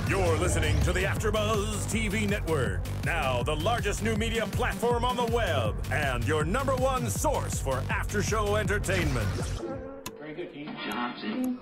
You're listening to the AfterBuzz TV Network, now the largest new media platform on the web, and your #1 source for after-show entertainment. Very good, Keith. Johnson.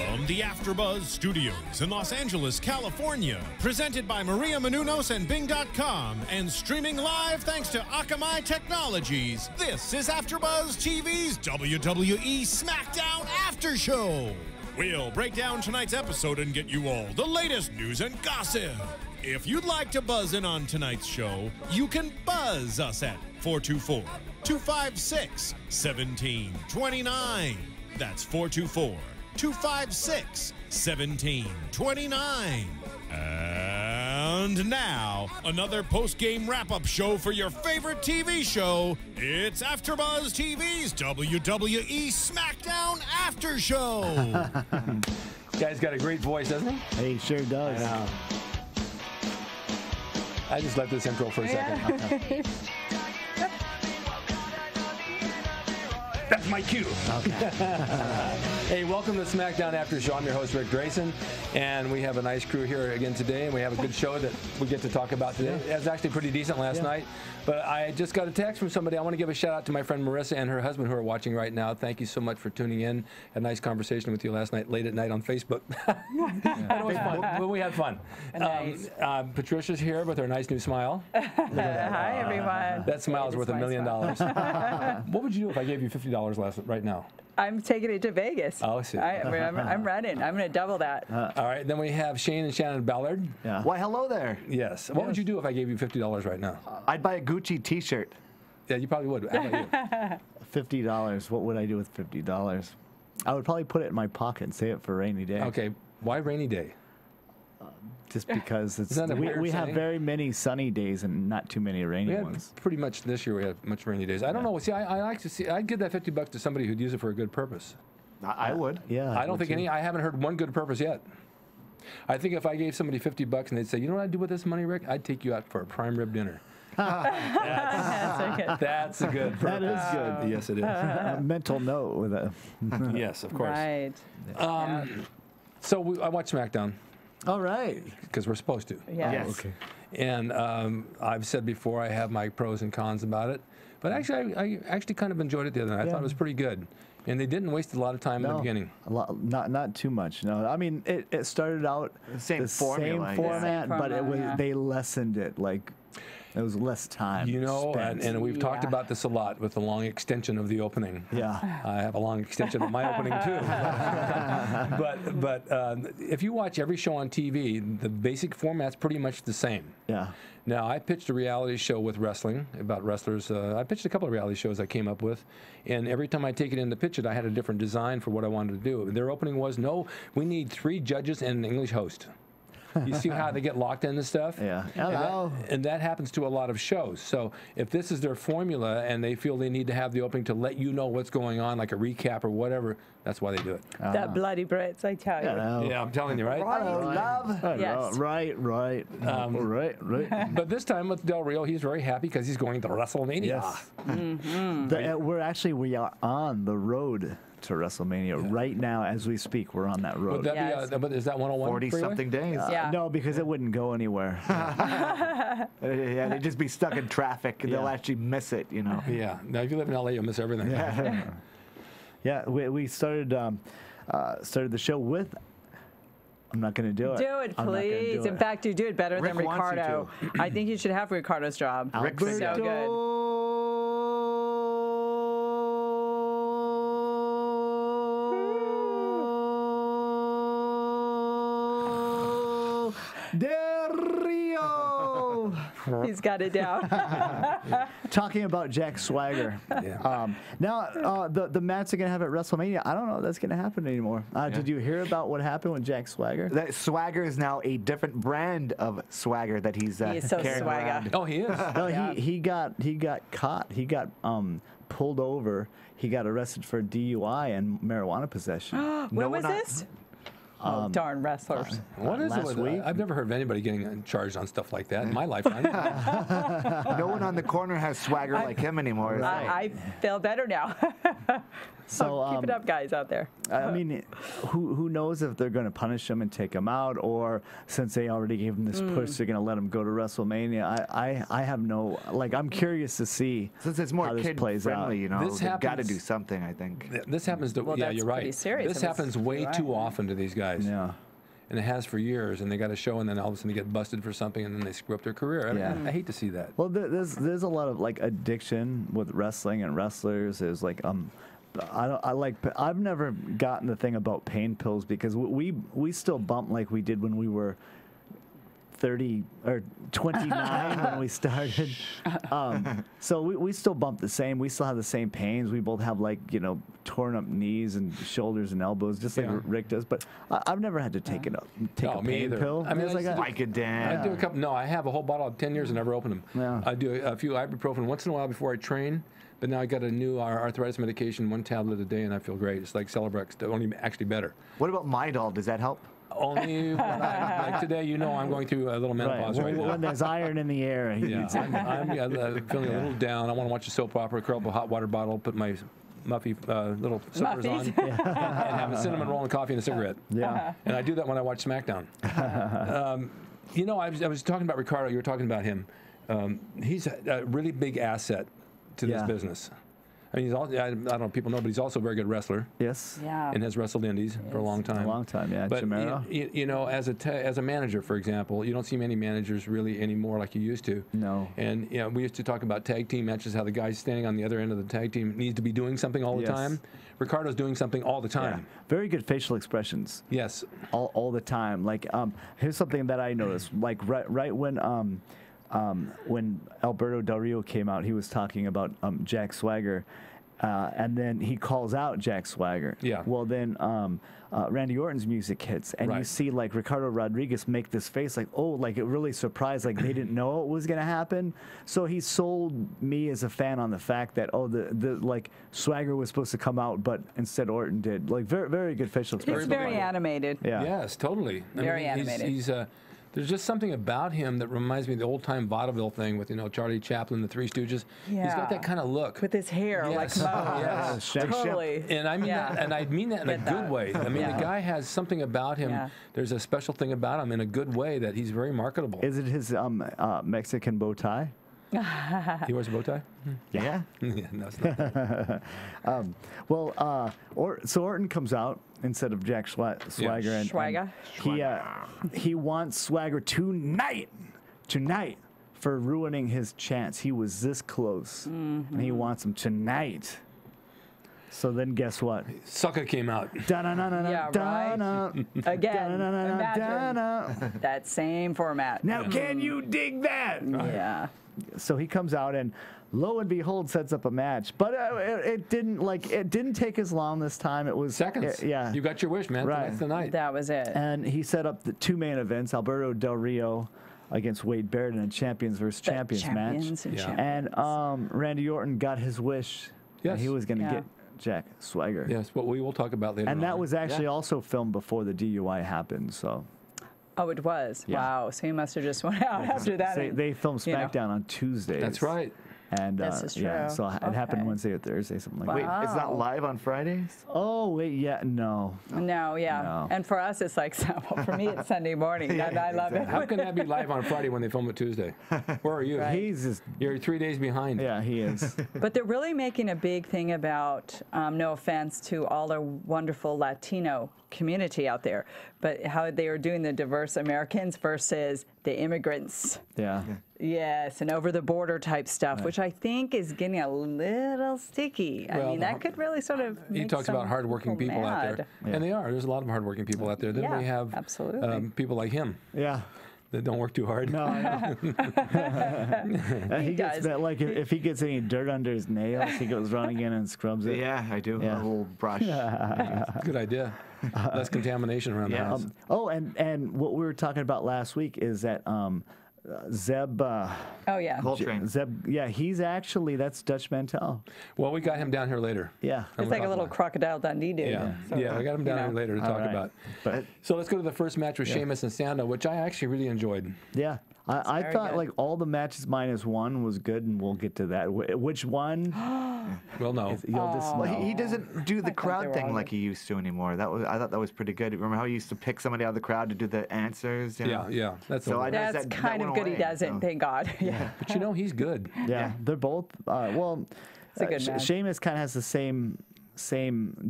From the AfterBuzz Studios in Los Angeles, California, presented by Maria Menounos and Bing.com, and streaming live thanks to Akamai Technologies, this is AfterBuzz TV's WWE SmackDown After Show. We'll break down tonight's episode and get you all the latest news and gossip. If you'd like to buzz in on tonight's show, you can buzz us at 424-256-1729. That's 424-256-1729. And now, another post-game wrap-up show for your favorite TV show. It's AfterBuzz TV's WWE SmackDown After Show. Guy's got a great voice, doesn't he? He sure does. I just let this intro for a second. That's my cue. Okay. Hey, welcome to SmackDown After Show. I'm your host, Ric Drasin, and we have a nice crew here again today, and we have a good show that we get to talk about today. It was actually pretty decent last night, but I just got a text from somebody. I want to give a shout out to my friend Marissa and her husband who are watching right now. Thank you so much for tuning in. Had a nice conversation with you last night, late at night on Facebook. It was fun. We had fun. Nice. Patricia's here with her nice new smile. Hi, everyone. That smile is worth $1 million. What would you do if I gave you $50 right now? I'm taking it to Vegas. Oh, I see. I'm running. I'm going to double that. All right. Then we have Shane and Shannon Ballard. Yeah. Why, hello there. Yes. What would you do if I gave you $50 right now? I'd buy a Gucci T-shirt. Yeah, you probably would. How about you? $50. What would I do with $50? I would probably put it in my pocket and save it for a rainy day. Okay. Why rainy day? Just because it's, Isn't that a weird we have saying? very many sunny days and not too many rainy We had ones. pretty much this year. We had much rainy days. I don't know. See, I like to see. I'd give that $50 to somebody who'd use it for a good purpose. I would. Yeah. I don't think any. I haven't heard one good purpose yet. I think if I gave somebody $50 and they'd say, "You know what I'd do with this money, Rick? I'd take you out for a prime rib dinner." That's a good purpose. That is good. Yes, it is. A mental note with a. Yes, of course. Right. So I watched SmackDown All right. because we're supposed to. Yes. Okay. And I've said before I have my pros and cons about it. But actually, I actually kind of enjoyed it the other night. I thought it was pretty good. And they didn't waste a lot of time in the beginning. Not too much. No, I mean it started out Same the formula, same format, but it was yeah. they lessened it like it was less time. You know, spent. and we've talked about this a lot with the long extension of the opening. Yeah. I have a long extension of my opening too. but if you watch every show on TV, the basic format's pretty much the same. Yeah. Now, I pitched a reality show with wrestling about wrestlers. I pitched a couple of reality shows I came up with, and every time I take it in to pitch it, I had a different design for what I wanted to do. Their opening was, no, we need 3 judges and an English host. You see how they get locked into stuff? Yeah. And that happens to a lot of shows. So if this is their formula and they feel they need to have the opening to let you know what's going on, like a recap or whatever, that's why they do it. That bloody Brits, I tell you. Yeah, I'm telling you, right? Love. Yes. Right. Right. But this time with Del Rio, he's very happy because he's going to WrestleMania. Yes. Mm-hmm. We are on the road to WrestleMania right now as we speak. We're on that road. Would that Yes. be but is that 101? 40-something days. Yeah. No, because it wouldn't go anywhere. Yeah, they'd just be stuck in traffic. They'll actually miss it, you know. Yeah. Now, if you live in LA, you'll miss everything. Yeah, we started the show with. I'm not going to do it. Do it, please. In fact, you do it better Rick than wants you Ricardo. I think you should have Ricardo's job. Rick said so good. Del Rio. He's got it down. Talking about Jack Swagger. Yeah. Now, the match they're going to have at WrestleMania, I don't know if that's going to happen anymore. Did you hear about what happened with Jack Swagger? That Swagger is now a different brand of Swagger that he's He is so carrying swagger. around. Oh, he is? No, he got caught. He got pulled over. He got arrested for DUI and marijuana possession. When was this? Darn wrestlers. What is it last with week? I've never heard of anybody getting charged on stuff like that in my lifetime. No one on the corner has swagger like him anymore. is there? I feel better now. So Keep it up, guys out there. I mean, who knows if they're going to punish him and take him out, or since they already gave him this push, they're going to let him go to WrestleMania. I have no, like, I'm curious to see Since it's how more this kid plays friendly, out. you know, This they've got to happens- do something, I think. This happens to, Well, yeah, that's you're pretty right. serious. This It was- happens way right. too often to these guys. Yeah. And it has for years, and they got a show, and then all of a sudden they get busted for something, and then they screw up their career. I hate to see that. Well, there's a lot of like addiction with wrestling and wrestlers. There's like I've never gotten the thing about pain pills because we still bump like we did when we were 30 or 29 when we started. So we still bump the same. We still have the same pains. We both have like, torn up knees and shoulders and elbows, just like Rick does. But I've never had to take a me pain either. pill. I mean, It's like Vicodin. I do a couple. No, I have a whole bottle of 10 years and never opened them. Yeah. I do a few ibuprofen once in a while before I train. But now I got a new arthritis medication, 1 tablet a day, and I feel great. It's like Celebrex, only actually better. What about Midol? Does that help? Only like today, I'm going through a little menopause right now. When there's iron in the air. Yeah, I'm feeling a little down. I want to watch a soap opera, curl up a hot water bottle, put my Muffy little slippers on, and have a cinnamon roll and coffee and a cigarette. Yeah. And I do that when I watch SmackDown. I was talking about Ricardo. You were talking about him. He's a really big asset to this business. I mean, I don't know if people know, but he's also a very good wrestler. Yes. Yeah. And has wrestled indies for a long time. A long time, yeah. But Chimera. as a manager, for example, you don't see many managers really anymore like you used to. No. And we used to talk about tag team matches, how the guy standing on the other end of the tag team needs to be doing something all the Yes. time. Ricardo's doing something all the time. Yeah. Very good facial expressions. Yes. All the time. Like, here's something that I noticed. Like right when Alberto Del Rio came out, he was talking about Jack Swagger, and then he calls out Jack Swagger. Yeah. Well, then Randy Orton's music hits, and you Right. see like Ricardo Rodriguez make this face, like, oh, like it really surprised, like they didn't know it was gonna happen. So he sold me as a fan on the fact that the like Swagger was supposed to come out, but instead Orton did. Like very good facial He's expressions. very animated. Yeah. Yes, totally. Very animated. He's there's just something about him that reminds me of the old-time vaudeville thing with, Charlie Chaplin, the Three Stooges. He's got that kind of look. With his hair, Yes. like Mo. Yes. Totally. And I mean that, and I mean that in a Get good that. way. I mean, Yeah. the guy has something about him. Yeah. There's a special thing about him in a good way that he's very marketable. Is it his Mexican bow tie? He wears a bow tie? Yeah. Yeah, no, it's not that. So Orton comes out instead of Jack Swagger, and Swagger. he wants Swagger tonight for ruining his chance. He was this close, and he wants him tonight. So then, guess what? Sucker came out. Yeah, right. Again, imagine that same format. Now, can you dig that? Yeah. So he comes out and, lo and behold, sets up a match. But it didn't take as long this time. It was Seconds. Yeah. You got your wish, man. Right. Tonight's the night. That was it. And he set up the two main events: Alberto Del Rio against Wade Barrett in a champions versus champions champions match. and Yeah. champions. And Randy Orton got his wish. Yes. And he was going to Yeah. get Jack Swagger. Yes, what we will talk about later And that on. was actually also filmed before the DUI happened. So Oh, it was. Yeah. Wow. So he must have just went out after that. they filmed you know. SmackDown on Tuesdays. That's right. And This is yeah, true. so it happened Okay. Wednesday or Thursday, something like Wait, that. it's not live on Fridays? Oh wait, yeah, no. No, yeah. No. And for us, it's like, well, for me, it's Sunday morning. Yeah, and I love it. How can that be live on Friday when they film it Tuesday? Where are you? Right. He's just You're 3 days behind. yeah, he is. But they're really making a big thing about, no offense to all the wonderful Latino community out there, but how they are doing the diverse Americans versus the immigrants. Yeah. Yes, and over the border type stuff, which I think is getting a little sticky. I Well, mean, that could really sort of He make talks some about hardworking people out there. mad. And they are. There's a lot of hardworking people out there. Then Yeah, we have absolutely. people like him Yeah. that don't work too hard. No, I know. And he gets does. that, like if he gets any dirt under his nails, he goes running in and scrubs it. Yeah, I do. Yeah. A little brush. Good idea. Less contamination around the Yeah. house. Oh, and what we were talking about last week is that Zeb. Oh yeah. Coltrane. Zeb. Yeah, that's Dutch Mantel. Well, we got him down here later. Yeah. And It's we'll like a talk little about it. Crocodile Dundee dude. Yeah, So, yeah, I got him down you here know. later to talk right. about. But So let's go to the first match with Sheamus and Sandow, which I actually really enjoyed. yeah, I very thought good. like all the matches minus one was good, and we'll get to that. Which one? Well, no. You'll just Well, know. he doesn't do the they were crowd all thing good. like he used to anymore. I thought that was pretty good. Remember how he used to pick somebody out of the crowd to do the answers? You know? Yeah. That's So over. I noticed That's that kind of went good. He away, doesn't. so. Thank God. Yeah. But you know, he's good. Yeah, they're both. Well, It's a good match. Sheamus kind of has the same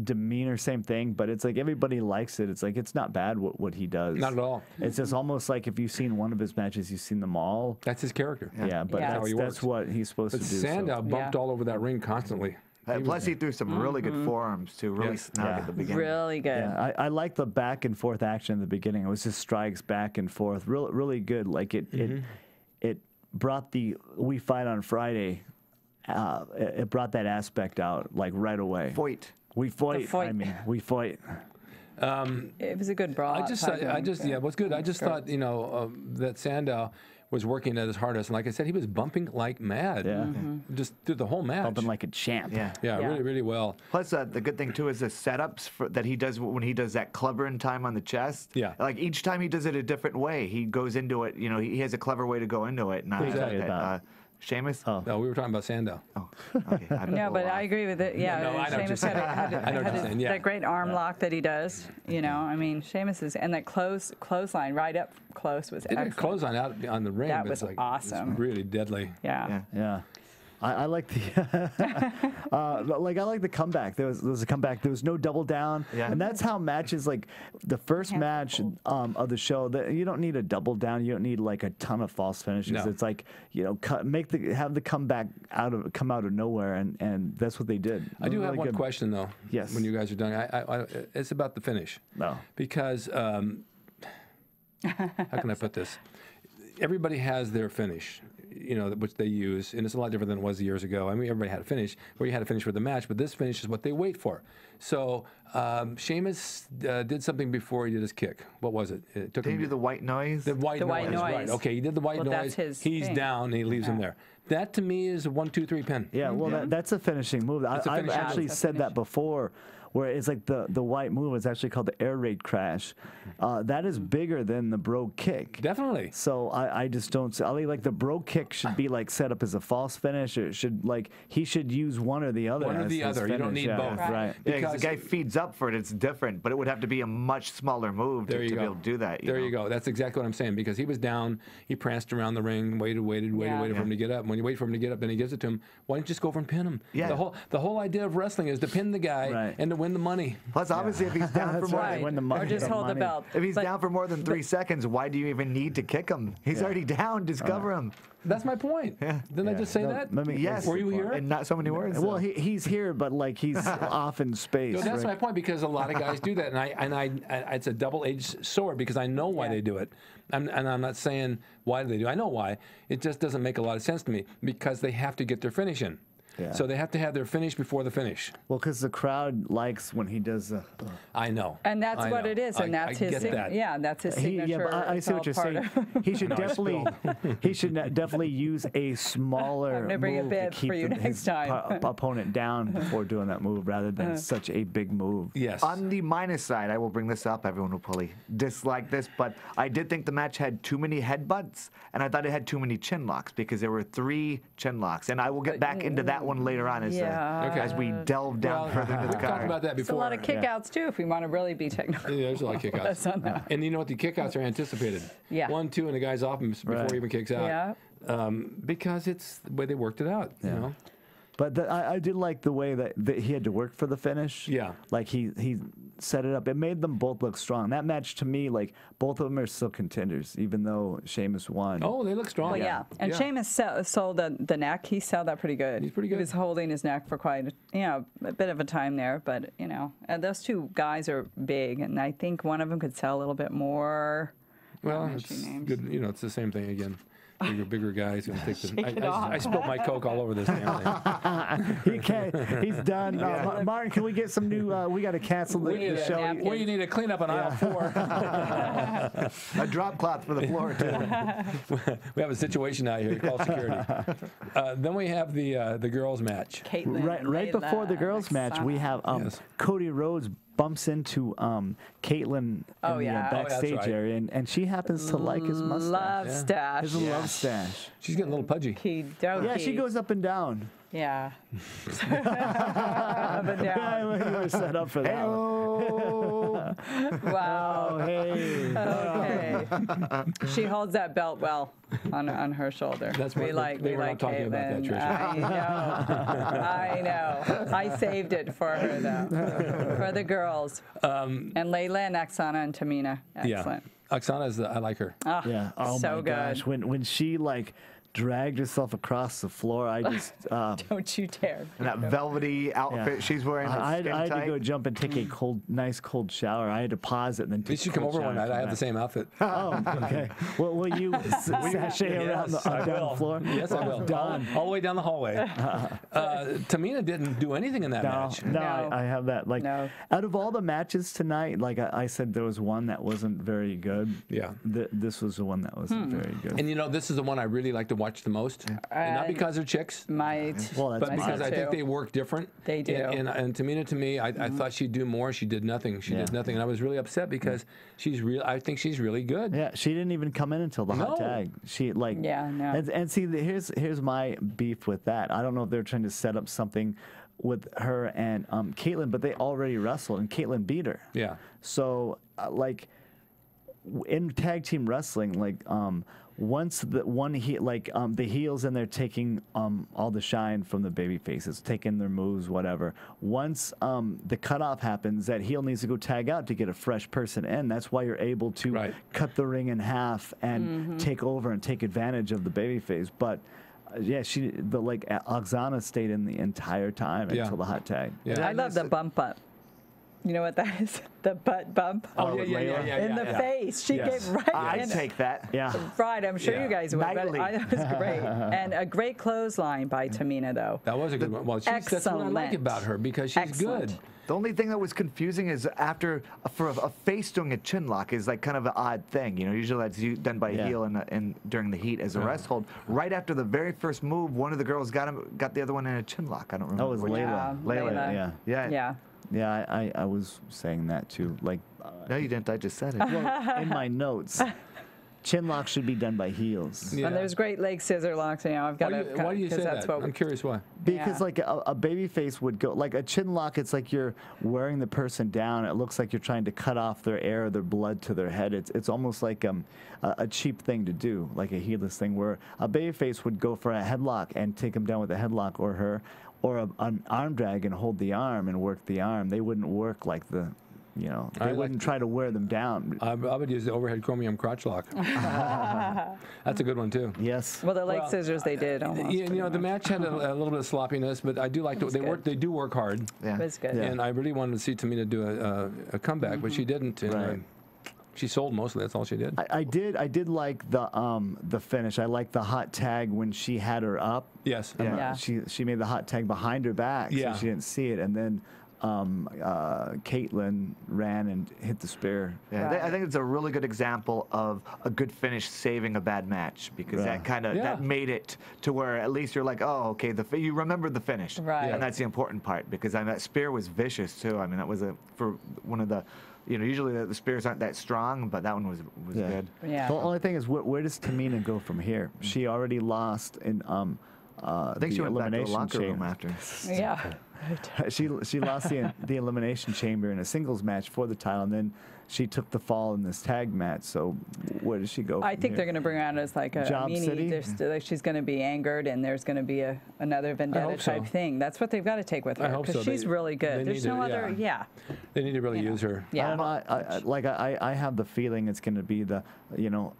demeanor, same thing, but it's like everybody likes it. It's like it's not bad what he does. Not at all. It's just almost like if you've seen one of his matches, you've seen them all. That's his character. Yeah, but Yeah. That's how he that's works. what he's supposed But to do. Sandow bumped Yeah. all over that ring constantly. Plus, he threw some really good forearms too. Really Yes. snug Yeah. at the beginning. Really good. Yeah, I like the back and forth action in the beginning. It was just strikes back and forth, really good. Like it brought the we fight on Friday. It brought that aspect out like right away. Fight. We fight. fight. I mean, we fight. It was a good brawl. I just it was good. I just thought, that Sandow was working at his hardest, and like I said, he was bumping like mad. Yeah. Just through the whole match. Bumping like a champ. Yeah. Yeah, Yeah. really well. Plus, the good thing too is the setups that he does when he does that clubber in time on the chest. Yeah. Like each time he does it a different way. He goes into it. He has a clever way to go into it. And Who's that about? Sheamus. Oh. No, we were talking about Sandow. Okay. No, but I agree with it. Yeah, No, I know what you're Sheamus had, saying. I know what you're saying, yeah. that great arm lock that he does. I mean, Sheamus is, and that clothesline right up close was They did a excellent. clothesline out on the ring. That but it's was like, awesome. It's really deadly. Yeah. Yeah. I like the I like the comeback. There was a comeback. There was no double down, Yeah. and that's how matches like the first match of the show. That you don't need a double down. You don't need like a ton of false finishes. No. It's like have the comeback come out of nowhere, and that's what they did. I do have Really one good. question though. Yes. When you guys are done, it's about the finish. No. Because how can I put this? Everybody has their finish, which they use, and it's a lot different than it was years ago. I mean, everybody had a finish, where you had a finish for the match, but this finish is what they wait for. So Sheamus did something before he did his kick. What was it? It took Did he him do the white noise? the white The white noise. Right. noise. Okay, he did the white Well, noise. that's his He's thing. down, and he leaves him there. That to me is a 1-2-3 pin. Yeah, well, that's a finishing move. It's a I've finishing actually move. said that before, where it's like the white move is actually called the air raid crash. That is bigger than the bro kick. Definitely. So I just don't see. I mean, like the bro kick should be like set up as a false finish. Or it should he should use one or the other. One or as the his other. You don't finish. need Yeah, both. Right. Yeah, 'cause Because- the guy feeds up for it. It's different, but it would have to be a much smaller move to There you be go. able to do that. There you go. That's exactly what I'm saying, because he was down, he pranced around the ring, waited Yeah. for him to get up. When you wait for him to get up, then he gives it to him. Why don't you just go over and pin him? Yeah. The whole idea of wrestling is to pin the guy Right. and to win the money. Plus, obviously, if he's down for That's more right. than When the money- Or just the hold the money. belt. if he's But- down for more than 3 seconds, why do you even need to kick him? He's already down. Discover him. That's my point. Yeah. Didn't I just say No, that? let me- Yes. Were you here? And not so many words. Well, though. he's here, but like he's off in space. No, that's right? my point, because a lot of guys do that, and I it's a double-edged sword, because I know why they do it, and I'm not saying why they do. I know why. It just doesn't make a lot of sense to me, because they have to get their finish in. Yeah. So they have to have their finish before the finish. Well, because the crowd likes when he does. I know. And that's I what know. it is, and that's I his. get that. Yeah, that's his signature. Yeah, but I It's see all what you're part saying. of- He should definitely use a smaller I'm gonna bring a move bib to keep for you his next time. opponent down before doing that move, rather than such a big move. Yes. On the minus side, I will bring this up. Everyone will probably dislike this, but I did think the match had too many headbutts, and I thought it had too many chin locks, because there were 3 chin locks, and I will get back into that one later on as we delve down further into the We've talked card. about that There's a before. lot of kickouts too, if we want to really be technical. Yeah, there's a lot of That's kickouts. on that. And you know what? The kickouts are anticipated. Yeah. 1, 2, and the guy's off him before Right. he even kicks out. Yeah. Because it's the way they worked it out. You know? But I did like the way that he had to work for the finish. Yeah. Like he set it up. It made them both look strong. That match, to me, like both of them are still contenders, even though Sheamus won. Oh, they look strong. Well, yeah. And Sheamus sold the neck. He sold that pretty good. He's pretty good. He was holding his neck for quite a bit of a time there. But, those two guys are big, and I think one of them could sell a little bit more. Well, Not it's mentioning names. good. It's the same thing again. bigger guy. He's gonna take the. Shake it off. I spilled my Coke all over this damn thing. He can't. He's done. Martin, can we get some new? We got to cancel the show. We need to clean up on aisle 4. A drop cloth for the floor too. We have a situation out here. Call security. Then we have the girls match. Caitlin, Right before the girls match, we have Yes. Cody Rhodes bumps into Caitlin in the backstage right. area, and she happens to like his mustache. Love stash. His love stash. She's getting a little pudgy. Okey-dokey. Yeah, she goes up and down. Yeah. Up and down. Yeah, you were set up for that. Wow. Oh, hey. Okay. She holds that belt well on her shoulder. That's we what like they were like not talking about that, Caitlin. Tricia. I know. I saved it for her though. For the girls. And Layla and Oksana and Tamina. Excellent. Yeah. Oksana's I like her. Oh, Yeah. Oh so my good. gosh. When she dragged herself across the floor, I just Don't you dare. And that velvety outfit she's wearing. I had skin to tight. go jump and take a nice cold shower. I had to pause it and then take You should a come cold over one shower night. and I come have the back. same outfit. Oh, okay. Well, will you sashay around Yes, down I will. the floor? Yes, I will. Done. All the way down the hallway. Tamina didn't do anything in that match. No, No. I have that. No. Out of all the matches tonight, I said there was one that wasn't very good. Yeah. This was the one that wasn't very good. And this is the one I really like to watch the most. And not because they're chicks, Might. Well, that's but because I think too. they work different. They do. And Tamina, to me, I thought she'd do more. She did nothing. She did nothing. And I was really upset because I think she's really good. Yeah, she didn't even come in until the hot No. tag. She Yeah, no. And see, here's my beef with that. I don't know if they're trying to set up something with her and Caitlyn, but they already wrestled and Caitlyn beat her. Yeah. So in tag team wrestling, once the heels and they're taking all the shine from the baby faces, taking their moves, whatever. Once the cutoff happens, that heel needs to go tag out to get a fresh person in. That's why you're able to cut the ring in half and take over and take advantage of the baby face. But yeah, Oksana stayed in the entire time until the hot tag. Yeah. I love the bump up. You know what that is? The butt bump. Oh, yeah. In the face. She Yes. gave right I'd in. take that. Yeah. Right, I'm sure Yeah. you guys would. But Nightly. I thought it was great. And a great clothesline by Tamina, though. That was a good one. Well, that's what I like Excellent. about her because she's Excellent. good. The only thing that was confusing is for a face doing a chin lock is kind of an odd thing. Usually that's done by a heel and during the heat as a rest hold. Right after the very first move, one of the girls got the other one in a chin lock. I don't remember. That was which- Layla. Layla. Yeah. Yeah. Yeah. I was saying that too. No, you didn't. I just said it. Well, in my notes, chin lock should be done by heels. Yeah. And there's great leg scissor locks. I've got Why do you say that? I'm curious why. Because Yeah. a baby face would go a chin lock. It's like you're wearing the person down. It looks like you're trying to cut off their air, or their blood to their head. It's almost like a cheap thing to do, like a heelless thing. Where a baby face would go for a headlock and take them down with a headlock, or her, or an arm drag and hold the arm and work the arm. They wouldn't work like the. They wouldn't try to wear them down. I would use the overhead chromium crotch lock. That's a good one too. Yes. Well, the leg scissors they did almost. The match had a little bit of sloppiness, but I do like they do work hard. Yeah. It was good. Yeah. And I really wanted to see Tamina do a comeback, but she didn't. And Right. she sold mostly. That's all she did. I did like the finish. I liked the hot tag when she had her up. Yes. Yeah. She made the hot tag behind her back, Yeah. so she didn't see it, and then Caitlyn ran and hit the spear. Yeah, Right. I think it's a really good example of a good finish saving a bad match because that kind of that made it to where at least you're like, oh, okay, you remember the finish, Right. And that's the important part because that spear was vicious too. I mean, that was for one of the, usually the spears aren't that strong, but that one was good. Yeah. The only thing is, where does Tamina go from here? She already lost in I think she went back to the elimination locker room chamber. after. Yeah. She lost the elimination chamber in a singles match for the title, and then she took the fall in this tag match. So where does she go? I think they're going to bring her out as like a Job meanie. City? Like she's going to be angered, and there's going to be another vendetta hope so. type thing. That's what they've got to take with I her hope because so. she's They- really they good. There's need no to- other. Yeah. They need to really use her. I Yeah. don't know. I have the feeling it's going to be the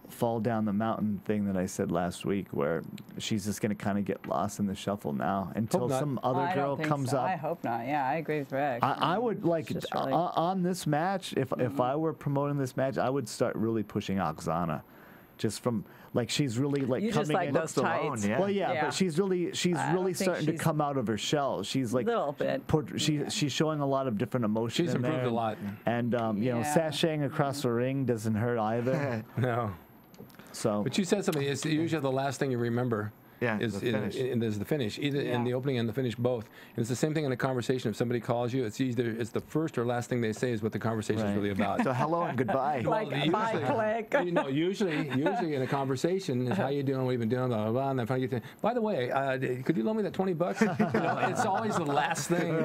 fall down the mountain thing that I said last week, where she's just going to kind of get lost in the shuffle now until Hope not. some other I girl don't think comes so. up. I hope not. Yeah, I agree with Rick. I would like It's just really- on this match. If I were promoting this match, I would start really pushing Oksana just from like she's really like You coming just like in. those tights. yeah. Well, yeah, Yeah. but she's really think starting to she's- come out of her shell. She's like Little bit. She's showing a lot of different emotions. She's in improved there. a lot. And you know, Yeah. sashaying across the ring doesn't hurt either. No. So But you said something. It's usually the last thing you remember. Yeah, is the finish. is the finish, either in the opening and the finish both. And it's the same thing in a conversation. If somebody calls you, it's the first or last thing they say is what the conversation is Right. really about. So hello and goodbye. Like, bye, click. You know, usually in a conversation is how you doing, what you been doing, blah, blah, blah, and then finally you get to, by the way, could you loan me that $20? You know, it's always the last thing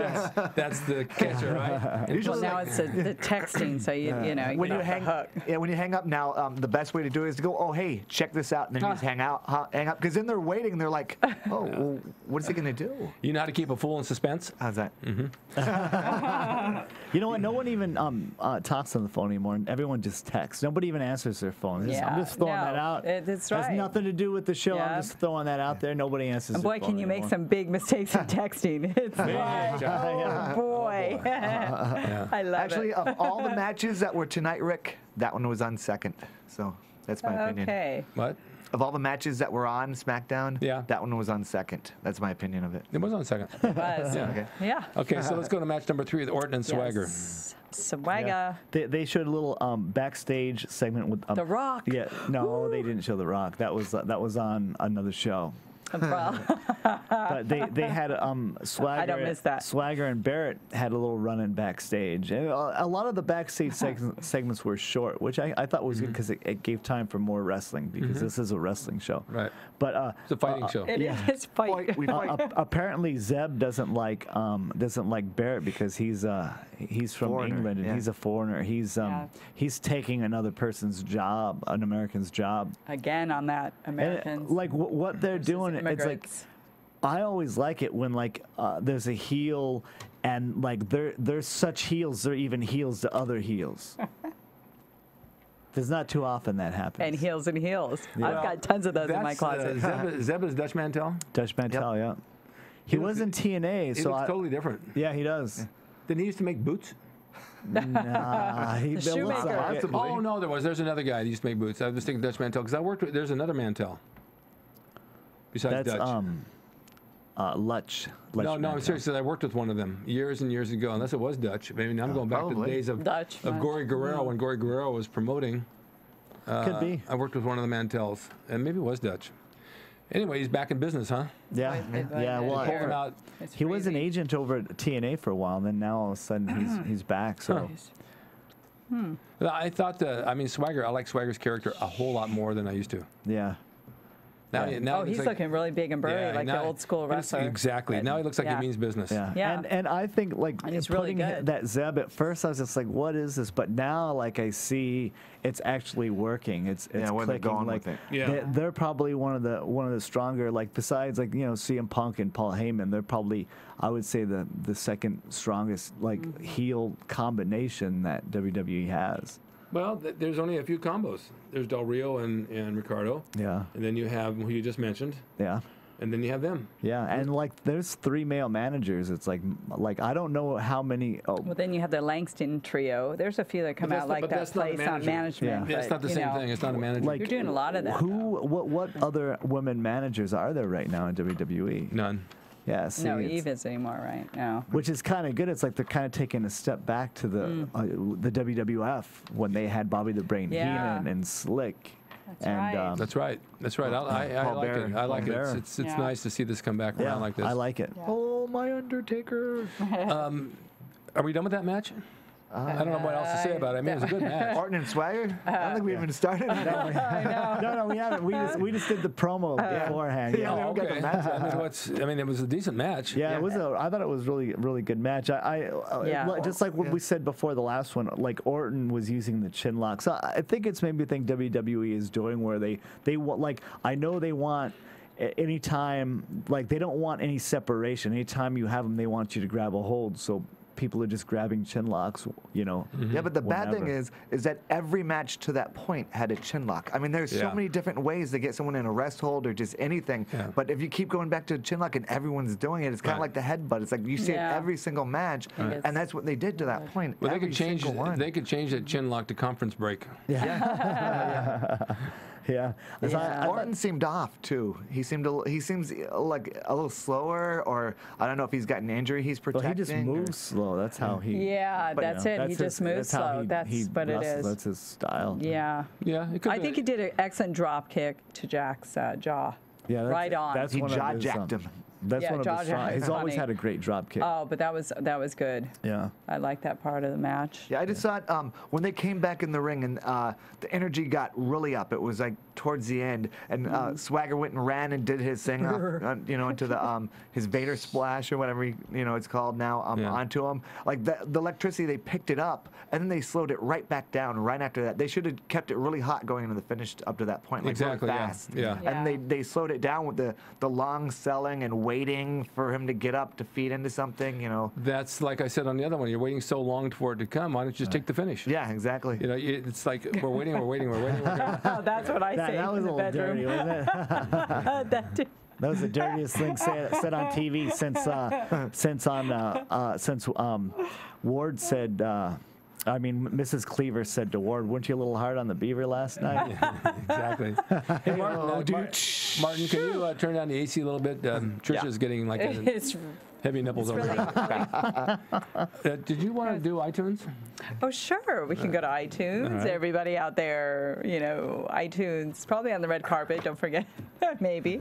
that's the catcher, right? And Well, now it's the texting, so you know When you get off the hook. when you hang up now, the best way to do it is to go, oh hey, check this out, and then you just hang up, because then they're waiting, and they're like, oh, well, what is he gonna do? You know how to keep a fool in suspense? How's that? you know what? No one even talks on the phone anymore. Everyone just texts. Nobody even answers their phone. I'm just throwing that out. That's Has right. nothing to do with the show. Yeah. I'm just throwing that out there. Nobody answers. And their boy, phone can you make anymore. some big mistakes in texting. It's like, Yeah. oh boy. I love Actually, it. of all the matches that were tonight, Rick, that one was on second. So that's my opinion. Okay. What? Of all the matches that were on SmackDown, Yeah. that one was on second. That's my opinion of it. It was on second. It was. Yeah. Okay. Yeah. Okay, so let's go to match number 3 with Orton and Swagger. Yes. Swagger. Yeah. They showed a little backstage segment with The Rock. Yeah, no, they didn't show The Rock. That was on another show. Well, But they had Swagger. I don't miss that. Swagger and Barrett had a little run in backstage. And a lot of the backstage segments were short, which I thought was good because it gave time for more wrestling because this is a wrestling show. Right. But It's a fighting show. it is fight. We fight. apparently Zeb doesn't like Barrett because he's from Foreigner, England and yeah. he's a foreigner. He's taking another person's job, an American's job. Again on that, And Americans. like what they're versus doing, it's like immigrants. I always like it when like there's a heel and like they're such heels, they're even heels to other heels. There's not too often that happens. And heels and heels. Yeah. I've got tons of those in my closet. Zeb is Dutch Mantel. Dutch Mantel, yeah. He was in TNA, He so looks totally different. yeah, he does. Didn't he used to make boots? Nah, he The looks shoemaker. like it. Oh, no, there's another guy that used to make boots. I was thinking Dutch Mantel because I worked with, there's another Mantel besides That's Dutch. Lutch. No, I'm Mantel. serious. I worked with one of them years and years ago, unless it was Dutch. I mean, I'm going back to the probably. days of Dutch, of right. Gory Guerrero when Gory Guerrero was promoting. Could be. I worked with one of the Mantels, and maybe it was Dutch. Anyway, he's back in business, huh? Yeah, yeah. Well, Pulled him out. It's he was an crazy. agent over at TNA for a while, and then now all of a sudden he's back. So I thought Swagger. I like Swagger's character a whole lot more than I used to. yeah. Now, Yeah. now Oh, it he's looks like, looking really big and burly, like the now- old school wrestler. Exactly. Now he looks like Yeah. he means business. Yeah. Yeah. And I think like And he's really putting good. that Zeb at first I was just like, what is this? But now like I see it's actually working. It's Yeah, where they're clicking. going like with it. Yeah. they're probably one of the stronger, like besides like CM Punk and Paul Heyman, they're probably I would say the second strongest like heel combination that WWE has. Well, there's only a few combos. There's Del Rio and Ricardo. Yeah. And then you have who you just mentioned, Yeah. and then you have them. Yeah, and like there's 3 male managers. It's like I don't know how many. Oh, Well, then you have the Langston trio. There's a few that come But out that's like not- but that that's not a place on manager. management. Yeah. It's but, not the you same know, thing. It's not a manager. like You're doing a lot of that, What other women managers are there right now in WWE? None. Yeah, see, No it's- Eve is anymore, right? No. which is kind of good. It's like they're kind of taking a step back to the WWF when they had Bobby the Brain Yeah. Heenan and Slick. That's and right. That's right. That's right. I Paul like Bearer. it. I like Paul it. Bearer. It's Yeah. nice to see this come back around like this. I like it. Oh, my Undertaker. Are we done with that match? I don't know what else to say about it. I mean, it was a good match. Orton and Swagger? I don't think we even started. No, we haven't. We just did the promo beforehand. Yeah, Oh, we got okay. the match. I mean, it was a decent match. Yeah, it was. I thought it was really good match. Yeah. Just like what we said before the last one, like Orton was using the chin lock. So I think it's maybe a thing WWE is doing where they want, like, I know they want anytime, like they don't want any separation. Anytime you have them, they want you to grab a hold. So people are just grabbing chin locks, Yeah, but the bad thing Whenever. is that every match to that point had a chin lock. I mean, there's so Yeah. many different ways to get someone in a rest hold or just anything. Yeah. But if you keep going back to the chin lock and everyone's doing it, it's kind of Right. like the headbutt. It's like you see Yeah. it every single match, Right. and that's what they did to that point. Well, they every could change. single one. They could change that chin lock to conference break. Yeah. Orton seemed off too. He seems like a little slower, or I don't know if he's got an injury he's Well, protecting. he just moves slow. That's how he. Yeah, But, that's you know, it. He just moves slow. That's what it wrestles. is. That's his style. Yeah. Yeah, it could I be. think he did an excellent drop kick to Jack's jaw. Yeah, that's, right on. That's He one of jaw his, jacked him. That's Yeah, one of jaw his jack strong. is He's always funny. had a great drop kick. Oh, but that was good. Yeah. I like that part of the match. Yeah, I just thought when they came back in the ring and the energy got really up. It was like towards the end, and Swagger went and ran and did his thing, into the his Vader splash or whatever it's called now onto him. Like the electricity, they picked it up and then they slowed it right back down right after that. They should have kept it really hot going into the finish up to that point, like Exactly, really yeah, fast. yeah. And they slowed it down with the long selling and waiting for him to get up to feed into something. That's like I said on the other one. You're waiting so long for it to come. Why don't you just take the finish? Yeah, exactly. It's like we're waiting. Oh, that's what I say That was in a the little bedroom. dirty, wasn't it? That That was the dirtiest thing said on TV since Ward said. Mrs. Cleaver said to Ward, "Weren't you a little hard on the Beaver last night?" Exactly. Hey, Martin, can you turn down the AC a little bit? Trisha's getting like it's heavy nipples over there. Did you want to do iTunes? Oh, sure. We can go to iTunes. All right. Everybody out there, iTunes, probably on the red carpet. Don't forget, maybe.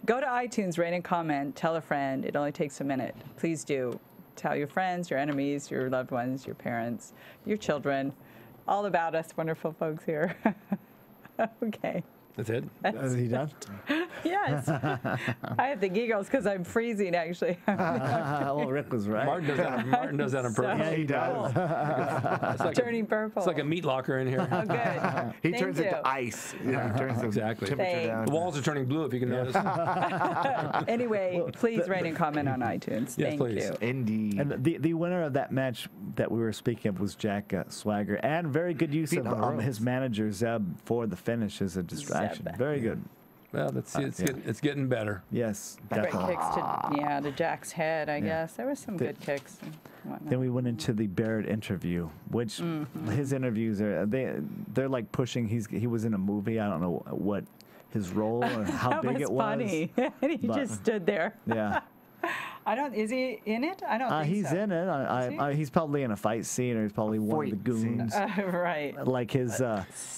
Go to iTunes, rate and comment, tell a friend. It only takes a minute. Please do. Tell your friends, your enemies, your loved ones, your parents, your children, all about us wonderful folks here. Okay. That's it? Is he done? Yes. I have the giggles because I'm freezing, actually. Well, Rick was right. Martin does that on purpose. Yeah, he does. It's like Turning purple. It's like a meat locker in here. Oh, good. He Thank turns it you. to ice. He turns the Exactly. temperature Thanks. down. The walls are turning blue, if you can notice. Anyway, please rate and comment on iTunes. Yes, Thank please. you. Indeed. And the winner of that match that we were speaking of was Jack Swagger, and very good use Beating on the of ropes. his manager Zeb for the finish as a distraction. Zeb. Very good. Well, it's getting better. Yes, Great definitely. kicks to Jack's head, I guess. There was some good kicks and whatnot. Then we went into the Barrett interview, which his interviews they're like pushing. He was in a movie. I don't know what his role or how that big was it was. funny. He but- just stood there. Yeah, Is he in it? I don't think he's so. in it. He's probably in a fight scene, or he's probably one of the Fight scene. goons. Right. Like his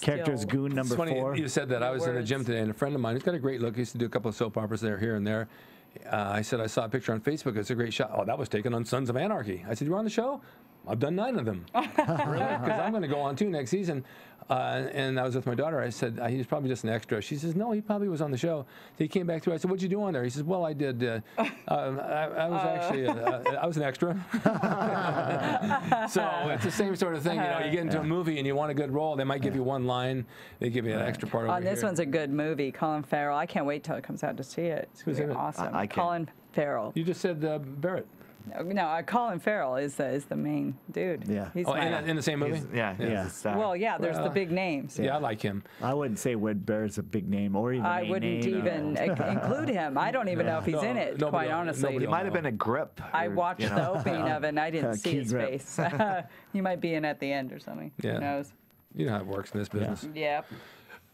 character's still. goon number It's funny 4. you said that. I was in the Words. gym today, and a friend of mine, who's got a great look, he used to do a couple of soap operas there, here and there. I said, I saw a picture on Facebook. It's a great shot. Oh, that was taken on Sons of Anarchy. I said, you were on the show? I've done 9 of them. Really? Because I'm going to go on 2 next season. And I was with my daughter. I said, he was probably just an extra. She says, no, he probably was on the show. So he came back through. I said, what'd you do on there? He says, well, I did. I was actually, I was an extra. So it's the same sort of thing. You get into a movie and you want a good role. They might give you one line. They give you an extra part over This here. one's a good movie. Colin Farrell. I can't wait till it comes out to see it. It's Who's gonna in be it? awesome. I can't. Colin Farrell. You just said Barrett. No, Colin Farrell is the main dude. Yeah. He's Oh, my- in the same movie? Yeah. well, yeah. There's the big names. Yeah, I like him. I wouldn't say Wade Barrett's a big name, or even I a wouldn't name. even include him. I don't even know if he's in it. nobody Quite will- honestly, nobody He will might have know. been a grip. I or, watched the opening of it and I didn't see key his grip. face. He might be in at the end or something. Yeah. Who knows? You know how it works in this business. Yep.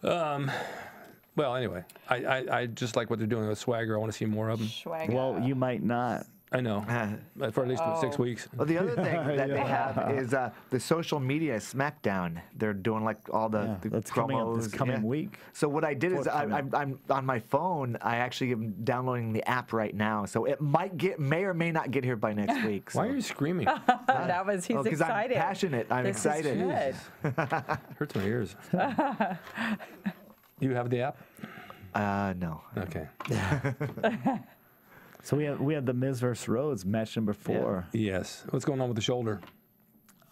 Well, anyway, I just like what they're doing with Swagger. I want to see more of them. Swagger. Well, you might not. I know, for at least 6 Oh. weeks. Well, the other thing that they have is the social media SmackDown. They're doing like all the That's promos. coming up this coming yeah. week. So what I did is Forthcoming. I'm on my phone. I actually am downloading the app right now, so it may or may not get here by next week. So. Why are you screaming? He's Because I'm excited. passionate. I'm This excited. Is good. Hurts my ears. You have the app? No. Okay. So we have the Miz vs. Rhodes match number 4. Yes. What's going on with the shoulder?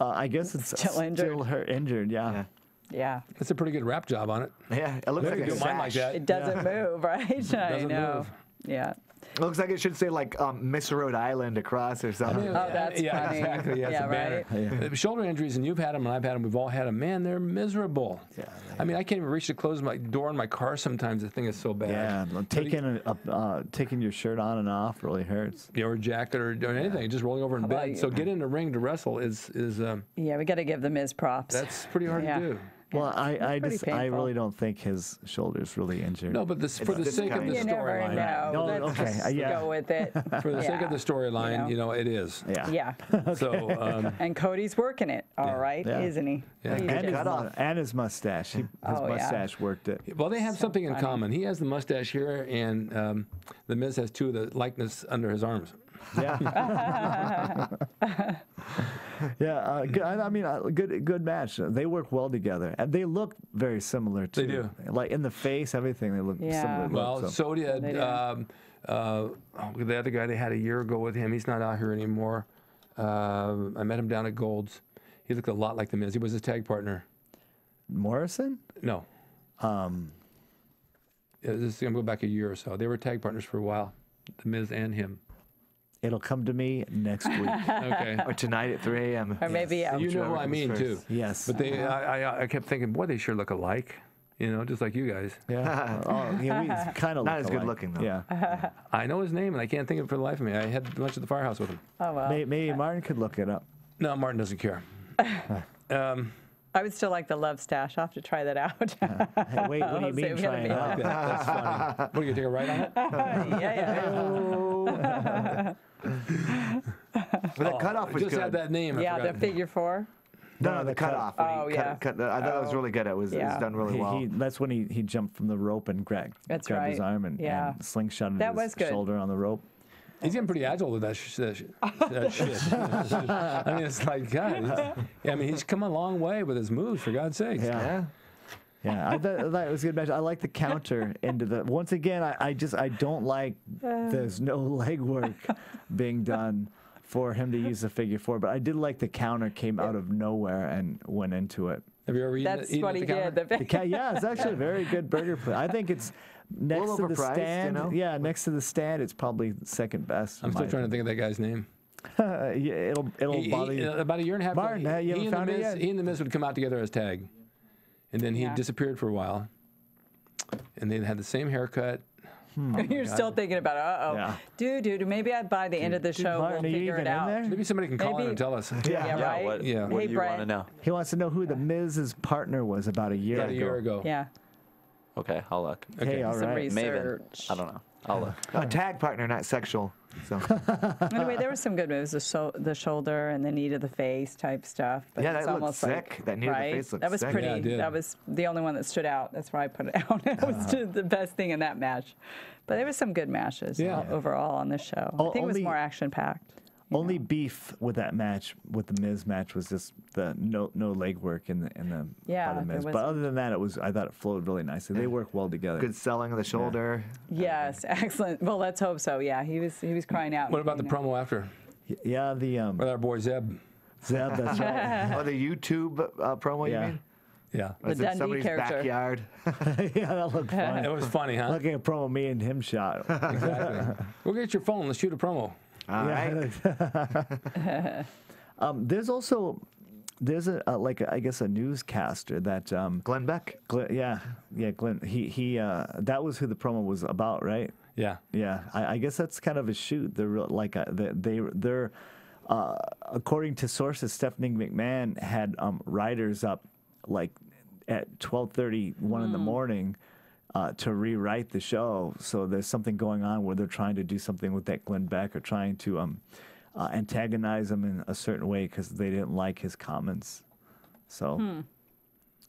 I guess it's Still injured. Still her injured. Yeah. Yeah. That's a pretty good rap job on it. Yeah, it looks Maybe like a do mine like sash. that. It doesn't move, right? I Doesn't know. move. Yeah. It looks like it should say like Miss Rhode Island across or something. Oh, that's yeah, funny. exactly. Yeah, it's Yeah, a banner. right? Shoulder injuries, and you've had them, and I've had them. We've all had them. Man, they're miserable. Yeah, I mean, I can't even reach to close my door in my car sometimes. The thing is so bad. Yeah, taking your shirt on and off really hurts. Or a jacket or anything, just rolling over in about bed. you? So get in the ring to wrestle is Yeah, we got to give the Miz props. that's pretty hard Yeah. to do. Well, I pretty painful. really don't think his shoulder's really injured. No, but for the sake of the You never storyline, know. No, Let's okay, just yeah. go with it. for the sake of the storyline, You know. it is. Yeah. Yeah. So And Cody's working it, all right, Yeah. isn't he? Yeah. What do you And do? his mustache. His Oh, yeah. mustache worked it. well, they have something in funny. common. He has the mustache here, and the Miz has two of the likeness under his arms. Yeah. Yeah. Good match. They work well together, and they look very similar too. They do. Like in the face, everything. They look Yeah. similar. Well, so did They do. the other guy they had a year ago with him. He's not out here anymore. I met him down at Gold's. He looked a lot like the Miz. He was his tag partner. Morrison. No. This is going to go back a year or so. They were tag partners for a while, the Miz and him. It'll come to me next week. Okay. Or tonight at 3 a.m. Or maybe You know who Whichever I comes mean, first. too. Yes. But I kept thinking, boy, they sure look alike. Just like you guys. Yeah. We kind of Not as good looking, though. Yeah. I know his name, and I can't think of it for the life of me. I had lunch at the firehouse with him. Oh, well. Maybe Martin could look it up. No, Martin doesn't care. I would still like the love stash. I'll have to try that out. Hey, wait, what do you I'll see mean if we gotta trying be out? That's funny. What, are you going to take a ride on it? yeah. But the cutoff was Just good. had that name. I Yeah, forgot. the figure 4. No, the cutoff. Oh, yeah. I thought that was really good. It was Yeah. done really well. That's when he jumped from the rope and grabbed That's his right. arm and slingshotted That his was good. shoulder on the rope. He's getting pretty agile with that shit. I mean, it's like, God. He's come a long way with his moves, for God's sake. Yeah. Yeah, I thought it was a good match. I like the counter into the. Once again, I don't like there's no leg work being done for him to use the figure 4, but I did like the counter came out of nowhere and went into it. Have you ever eaten That's eaten what at he the counter? did. Yeah, it's actually a very good burger place. I think it's next little to the overpriced, stand. you know? Yeah, next to the stand, it's probably second best. I'm still trying to think of that guy's name. Yeah, it'll bother you. About a year and a half Martin, ago, you haven't found it yet? he and the Miz would come out together as tag. And then he Yeah. disappeared for a while. And they had the same haircut. You're still thinking about it. Yeah. Dude, maybe by the end of the show Martin, we'll are you figure even it in out. there? Maybe somebody can call in Maybe- and tell us. Yeah, right? What, Yeah. what Hey, do you Brett. want to know? He wants to know who the Miz's partner was about a year About ago. a year ago. Yeah. Okay, I'll look. Hey, all Some right. Maven. research. I don't know. I'll look. A tag partner, not sexual. So Anyway, there were some good moves. The shoulder and the knee to the face type stuff. But Yeah, it's that looked almost sick. Like, That knee to the right? face looked That was sick. pretty. Yeah, it did. That was the only one that stood out. That's why I put it out. It was the best thing in that match. But there were some good matches overall on this show. I think it was only- more action packed. Only beef with that match, with the Miz match, was just the no leg work in the Yeah, by the there Miz. But was- other than that, I thought it flowed really nicely. They work well together. good selling of the shoulder. Yes, excellent. Well, let's hope so. Yeah, he was crying out. What about the you know. promo after? Yeah, the With our boy Zeb. Zeb, that's right. Oh, the YouTube promo, Yeah. you mean? Yeah. Was The it Dundee somebody's character. backyard? Yeah, that looked fun. It was funny, huh? Looking at promo me and him shot. Exactly. Go get your phone. Let's shoot a promo. All right. There's I guess a newscaster that Glenn Beck. Glenn, he that was who the promo was about, right? Yeah. Yeah, I guess that's kind of a shoot. They're they're according to sources, Stephanie McMahon had writers up like at 12:30, 1 in the morning to rewrite the show. So there's something going on where they're trying to do something with that Glenn Beck, or trying to antagonize him in a certain way because they didn't like his comments. So.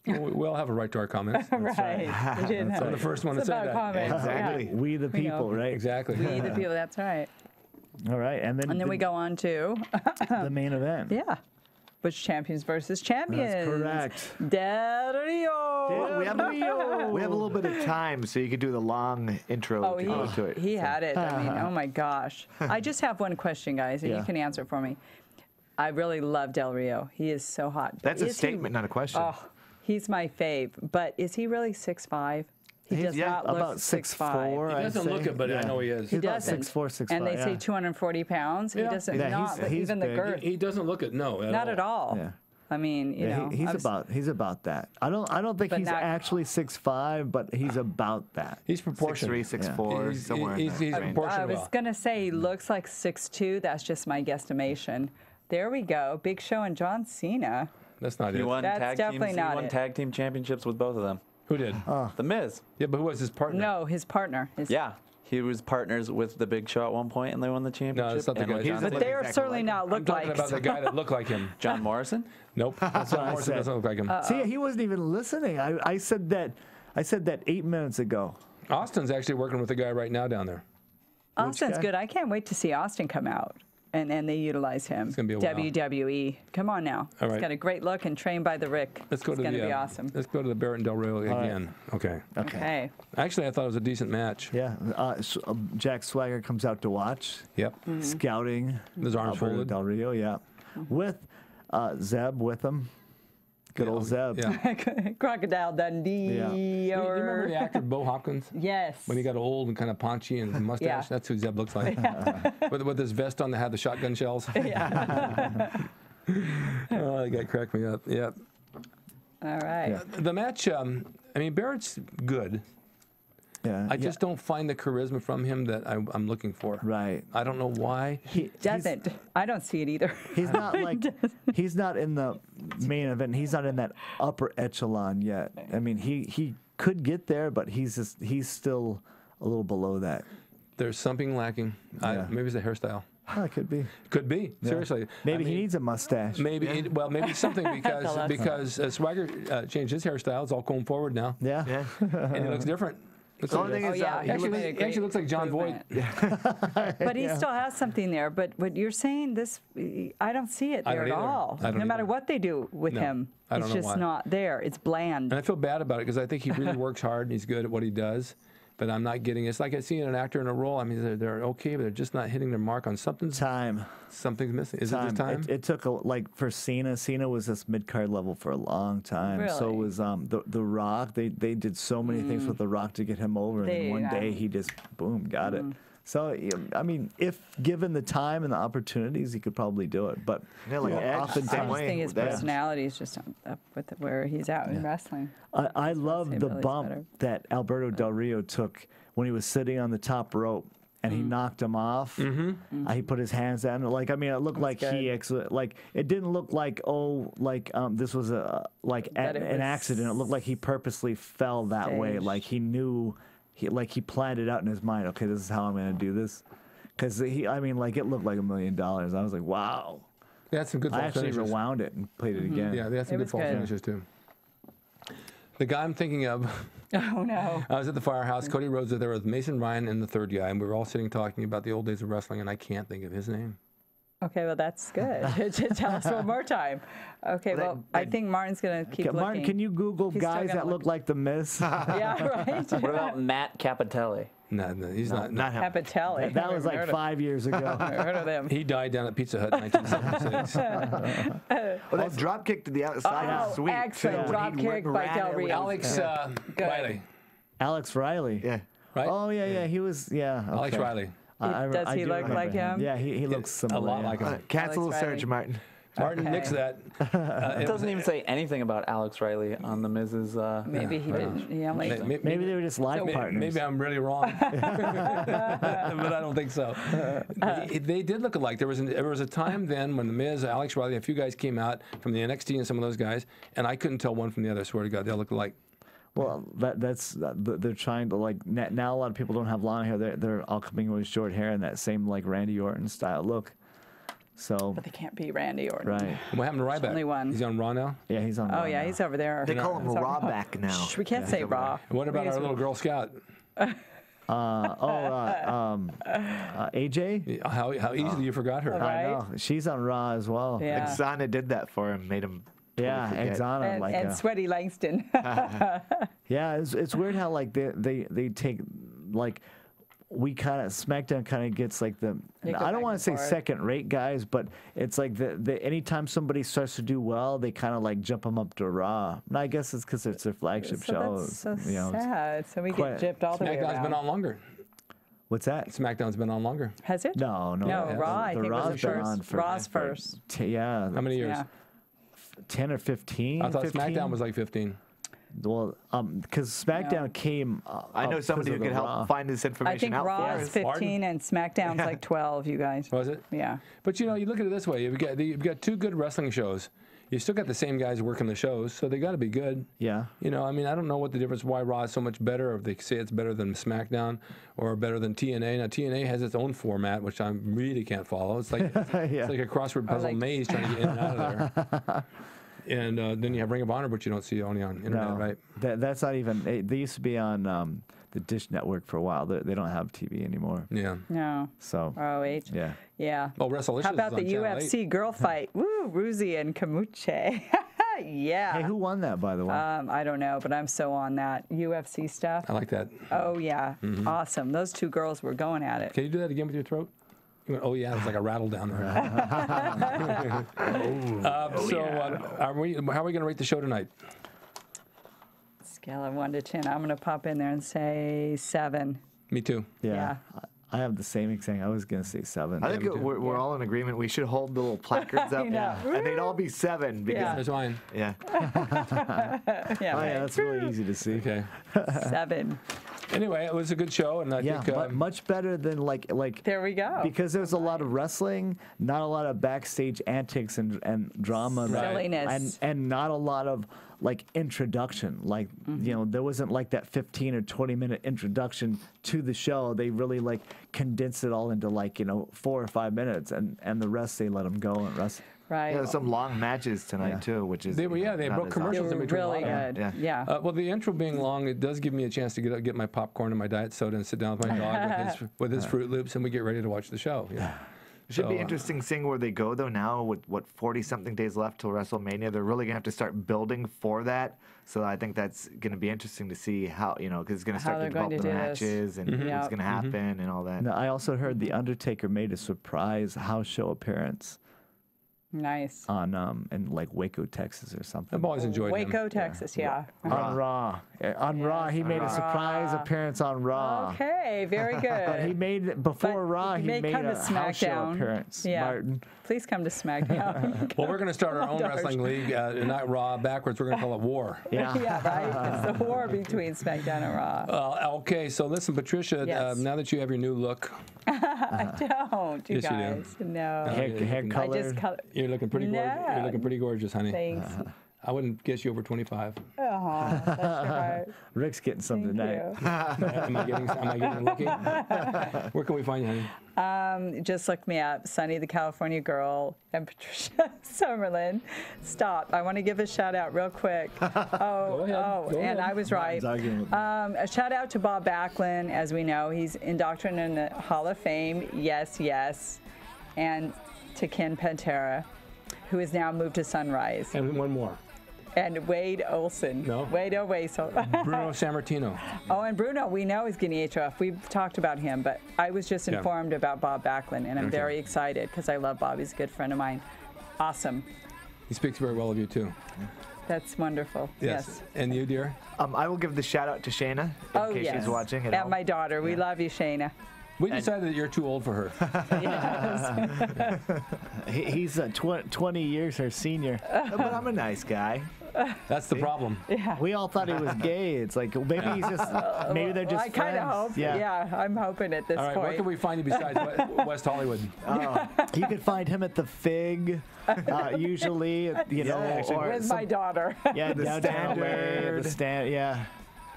We all have a right to our comments. Right. We did have I'm the first one to it's say about that. comments. Exactly. Yeah. We the people, know. right? Exactly. We the people. That's right. All right, and then We go on to the main event. yeah, which champions versus champions. That's correct. Del Rio. We have a little bit of time, so you could do the long intro Oh, to go to it. he had it. I mean, oh my gosh. I just have one question, guys, and Yeah. you can answer it for me. I really love Del Rio. He is so hot. That's a Is he- statement, not a question. Oh, he's my fave. But is he really 6'5"? He He's- does yeah, not look About 6'5". He doesn't look it, but I know he is. He He's about doesn't. 6'4", 6'5", And they say yeah. 240 pounds. He Yeah. doesn't. Yeah, not he's even the big. girth. He doesn't look it. No. Not at all. Yeah. I mean, you know, he's I was- about that. I don't think But he's not- actually 6'5", but he's about that. He's proportioned. 6'3", 6'4", He's- somewhere in he's that range. proportioned I was well. gonna say he looks like 6'2". That's just my guesstimation. There we go. Big Show and John Cena. That's not He it. won That's tag definitely teams. not He won it. tag team championships with both of them. Who did? The Miz. Yeah, but who was his partner? No, his partner. Yeah. He was partners with the Big Show at one point, and they won the championship. that's not the and guy. with He's John the- But Cena. they are certainly not I'm look talking like. about the guy that looked like him. John Morrison. Nope. That's John I Morrison said. doesn't look like him. See, he wasn't even listening. I said that. I said that 8 minutes ago. Austin's actually working with a guy right now down there. Austin's guy? good. I can't wait to see Austin come out. And they utilize him. It's gonna be a while. WWE. Come on now. All right. He's got a great look and trained by the Rick. Let's go it's to going the. to be awesome. Let's go to the Barrett and Del Rio again. Okay. Okay. Actually, I thought it was a decent match. Yeah, Jack Swagger comes out to watch, Yep. scouting. His arms Alberto folded. Del Rio, yeah, with Zeb with him. Good old Zeb. Yeah. Crocodile Dundee. Yeah. Do you remember Or... the actor Bo Hopkins? Yes. When he got old and kind of paunchy and mustache, Yeah. that's who Zeb looks like. With his vest on that had the shotgun shells. Oh, that guy cracked me up. Yeah. All right. The match, I mean, Barrett's good. Yeah, I just don't find the charisma from him that I'm looking for. right. I don't know why. Doesn't. I don't see it either. He's not like he's not in the main event. He's not in that upper echelon yet. I mean, he could get there, but he's still a little below that. There's something lacking. Yeah. Maybe it's a hairstyle. Oh, it could be. Could be. Yeah. Seriously. Maybe I he mean, needs a mustache. Maybe maybe something because Swagger changed his hairstyle. It's all going forward now, Yeah. Yeah. and he looks different. Looks The like only thing Oh, is, yeah. he Actually, looks- made a he actually great looks like John Voight. improvement. But he still has something there. But what you're saying, this, I don't see it I there don't at either. all. I don't No matter either. what they do with No, him, I don't it's know just why. not there. It's bland. And I feel bad about it because I think he really works hard and he's good at what he does. But I'm not getting. It's like I see an actor in a role. I mean, they're okay, but they're just not hitting their mark on something. Time. Something's missing. Is it just time? It took like for Cena. Cena was this mid card level for a long time. So Really? was the Rock. They did so many things with the Rock to get him over, and then They, one day he just boom got it. So I mean, if given the time and the opportunities, he could probably do it. But Yeah, like Edge, oftentimes, same I just way think his with Edge. personality is just up with where he's out in wrestling. I love the Ability's bump better. that Alberto Del Rio took when he was sitting on the top rope and he knocked him off. He put his hands down. Like, I mean, it looked like he actually, like, it didn't look like this was That it an was accident. It looked like he purposely fell that way. staged. Like he knew, he planned it out in his mind. Okay, this is how I'm going to do this. Because I mean, like, it looked like $1 million. I was like, wow. They had some good I false actually finishes. rewound it and played it again. Yeah, they had some It good was false good. finishes too. The guy I'm thinking of, Oh, no. I was at the firehouse. Cody Rhodes was there with Mason Ryan and the third guy, and we were all sitting talking about the old days of wrestling, and I can't think of his name. Okay, well, that's good. Tell us one more time. Okay, well, I think Martin's going to keep Okay, looking. Martin, can you Google He's still guys gonna that look. look like the Miz? Yeah, right. What about Matt Capitelli? No, he's not. Not him. Capitelli. That was like 5 years ago. Heard of them. He died down at Pizza Hut in 1976. Well, that drop kick to the outside Oh, is sweet. excellent too. When drop he went kick by ran Del it with- Rio. Alex Riley, Alex Riley. Yeah. right? Oh yeah, he was. Yeah. Okay. Alex Riley. Does he do look remember like him? Yeah, he looks A similar. lot yeah. like him. Cancel Alex the search, Riley. Martin. Martin, Okay. nix that. It doesn't even say anything about Alex Riley on the Miz's. Maybe he didn't. He only. Maybe they were just life So- partners. Maybe I'm really wrong, but I don't think so. They did look alike. There was a time then when the Miz, Alex Riley, a few guys came out from the NXT and some of those guys, and I couldn't tell one from the other. I swear to God, they all looked alike. Well, they're trying to like now. A lot of people don't have long hair. They're all coming with short hair and that same like Randy Orton style look. So But they can't be Randy Orton. right, And what happened to Ryback? only one. He's on Raw now. yeah, he's on. Oh Raw yeah, now. he's over there. They call him He's on Raw back now. Shh, we can't say Raw. And what about our little Girl Scout? AJ. How easily you forgot her? Right. I know she's on Raw as well. Yeah. Exana did that for him, made him. Yeah, forget. Exana And, like and Sweaty Langston. yeah, it's weird how like they take like we kind of SmackDown kind of gets like the They go I don't back want to and say forth. second rate guys, but it's like the anytime somebody starts to do well, they kind of like jump them up to Raw. And I guess it's because it's their flagship so show. that's so you know, it's- sad. So we quite- get gypped all the way SmackDown's around. been on longer. What's that? SmackDown's been on longer. Has it? No, No, Raw, I the think, was Raw's the been on first. for Raw's first. Yeah, How many years? Yeah. 10 or 15. I thought 15? SmackDown was like 15. Well, because SmackDown No. came. I know up somebody 'cause who of could the help Raw. find this I information think out Raw for is us. 15 and SmackDown's like 12, you guys. Was it? Yeah. But you know, you look at it this way: you've got two good wrestling shows. you still got the same guys working the shows, so they got to be good. Yeah. You know, I mean, I don't know what the difference, why Raw is so much better, or if they say it's better than SmackDown or better than TNA. Now, TNA has its own format, which I really can't follow. It's like it's like a crossword puzzle maze trying to get in and out of there. And then you have Ring of Honor, but you don't see only on internet, right? That's not even. They used to be on the Dish Network for a while. They don't have TV anymore. Yeah. No. So. ROH. Yeah. Yeah. Oh, WrestleLicious How about is on the Channel UFC 8. girl fight? Woo, Ruzi and Kamuche. Yeah. Hey, who won that, by the way? I don't know, but I'm so on that UFC stuff. I like that. Oh yeah, awesome. Those two girls were going at it. Can you do that again with your throat? You went, oh yeah, it's like a rattle down there. How are we going to rate the show tonight? Scale of 1 to 10. I'm going to pop in there and say 7. Me too. Yeah. I have the same exact. I was gonna say 7. I think we're all in agreement. We should hold the little placards up, and they'd all be 7 because Yeah. There's mine. yeah. Yeah, Oh yeah, right. that's really easy to see. Okay. 7. Anyway, it was a good show, and I Yeah, think but much better than like There we go. because there's a lot of wrestling, not a lot of backstage antics and drama, Silliness. and not a lot of like introduction. Like you know, there wasn't like that 15 or 20-minute introduction to the show. They really like condensed it all into like 4 or 5 minutes, and the rest they let them go and rest. Right. Yeah, some long matches tonight too, which is they not broke as commercials They in were between. really a lot of them. good. Yeah. Yeah. Well, the intro being long, it does give me a chance to get my popcorn and my diet soda and sit down with my dog with his Fruit Loops, and we get ready to watch the show. Yeah. It should be So, interesting seeing where they go though now with 40-something days left till WrestleMania. They're really gonna have to start building for that. So I think that's gonna be interesting to see how because it's gonna start they're to going develop to the do this. matches and Mhm. what's gonna happen and all that. Now, I also heard the Undertaker made a surprise house show appearance Nice. on in like Waco, Texas, or something. I've always enjoyed Waco, him. Texas. Yeah. On Raw. On Raw, he made a surprise appearance on Raw. Okay. Very good. But he made before But Raw. you He may made come a to house show SmackDown. appearance. Yeah. Martin. Please come to SmackDown. Well, we're going to start our own Darn. wrestling league, not Raw, backwards. We're going to call it War. Yeah. Yeah, right. It's the war between SmackDown and Raw. Okay, so listen, Patricia, Yes. now that you have your new look, I don't, you Yes, you do. guys. No. Hair I color. just color. you're looking pretty gorgeous. No. You're looking pretty gorgeous, honey. Thanks. I wouldn't guess you over 25. Oh, bless your heart. Rick's getting some Thank tonight. you. Am I getting lucky? Where can we find you, honey? Just look me up, Sunny the California Girl and Patricia Summerland. Stop. I want to give a shout out real quick. Go ahead. And I was right. Martin's arguing with A shout out to Bob Backlund. As we know, he's indoctrinated in the Hall of Fame. Yes, yes. And to Ken Pantera, who has now moved to Sunrise. And one more. And Wade Olson. No. Wade Olson. Bruno Sammartino. Oh, and Bruno, we know he's getting HOF. We've talked about him, but I was just informed about Bob Backlund, and I'm very excited because I love Bob. He's a good friend of mine. Awesome. He speaks very well of you, too. That's wonderful. Yes. And you, dear? I will give the shout out to Shayna in case she's watching at And home. my daughter. We love you, Shayna. We decided that you're too old for her. Yes. He's 20 years her senior. But I'm a nice guy. That's the problem. We all thought he was gay. It's like maybe he's just maybe they're just I kind of friends. hope. Yeah. Yeah, I'm hoping at this All right, where point. can we find you besides West Hollywood? You can find him at the Fig, usually. Or With my daughter. yeah, The downtown way, Standard. the stand. Yeah,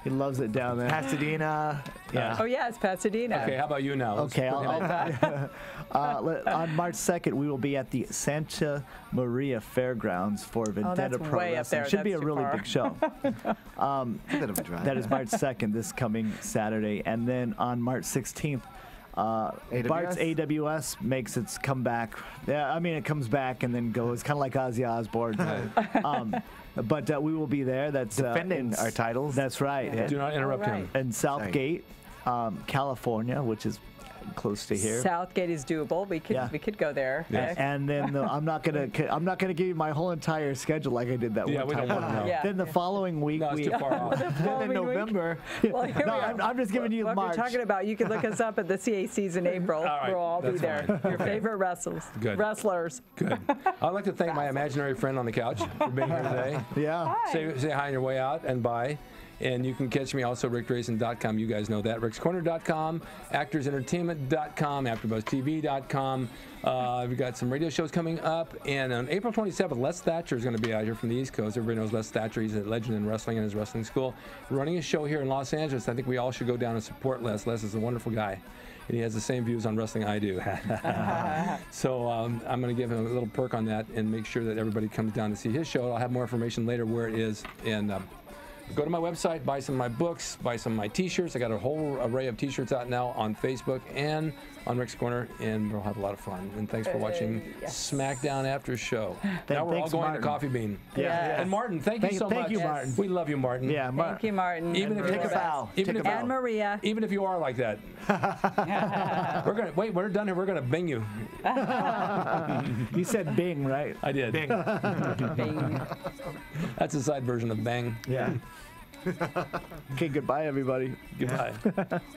he loves it down there. Pasadena. Yeah. Oh, yes, Pasadena. Okay, how about you now? Let's Okay, put him in. on March 2nd, we will be at the Santa Maria Fairgrounds for Vendetta that's Pro way up Wrestling. there. Should be a That's too really far. big show. A bit of a drive. That is March 2nd, this coming Saturday. And then on March 16th, Bart's AWS makes its comeback. Yeah, I mean, it comes back and then goes, kind of like Ozzy Osbourne. But we will be there. That's Defending our titles. That's right. Do not interrupt him. In Southgate, California, which is close to here. Southgate is doable. We could go there. Yes. And then I'm not gonna give you my whole entire schedule like I did that Yeah, one we time. don't want to know. Yeah. Then the following week No, it's too far off. then in Following week. November. Well, here no, we are. I'm just giving you What March. we're talking about, you can look us up at the CACs in April. right, We'll all be that's there. fine. Your favorite wrestlers. Good. Wrestlers. Good. I'd like to thank my imaginary friend on the couch for being here today. Yeah. Say hi on your way out and bye. And you can catch me also at ricdrasin.com. You guys know that. rickscorner.com, actorsentertainment.com, AfterBuzzTV.com. We've got some radio shows coming up. And on April 27th, Les Thatcher is going to be out here from the East Coast. Everybody knows Les Thatcher. He's a legend in wrestling and his wrestling school. We're running a show here in Los Angeles. I think we all should go down and support Les. Les is a wonderful guy. And he has the same views on wrestling I do. So I'm going to give him a little perk on that and make sure that everybody comes down to see his show. I'll have more information later where it is. And go to my website, buy some of my books, buy some of my T-shirts. I got a whole array of T-shirts out now on Facebook and on Rick's Corner, and we'll have a lot of fun. And thanks for watching SmackDown After Show. Now we're all going Martin. to Coffee Bean. Yeah. And Martin, thank you so much. Thank you, Martin. We love you, Martin. Yeah, Thank you, Martin. Even if Take a bow. Even Take if a bow. And Maria. Even if you are like that. We're gonna wait. We're done here. We're gonna bing you. You said Bing, right? I did. Bing. Bing. That's a side version of bang. Yeah. Okay, goodbye, everybody. Goodbye.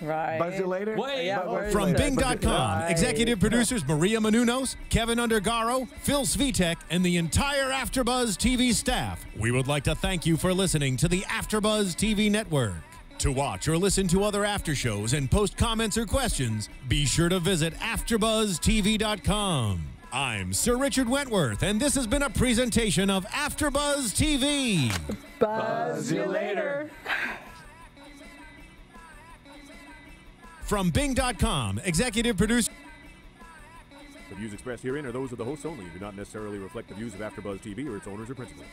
Right. Buzz you later. Wait. Yeah, where's From the- Bing.com, Right. executive producers Maria Menounos, Kevin Undergaro, Phil Svitek, and the entire AfterBuzz TV staff, we would like to thank you for listening to the AfterBuzz TV network. To watch or listen to other after shows and post comments or questions, be sure to visit AfterBuzzTV.com. I'm Sir Richard Wentworth, and this has been a presentation of AfterBuzz TV. Buzz you later. From Bing.com, executive producer. The views expressed herein are those of the hosts only and do not necessarily reflect the views of AfterBuzz TV or its owners or principals.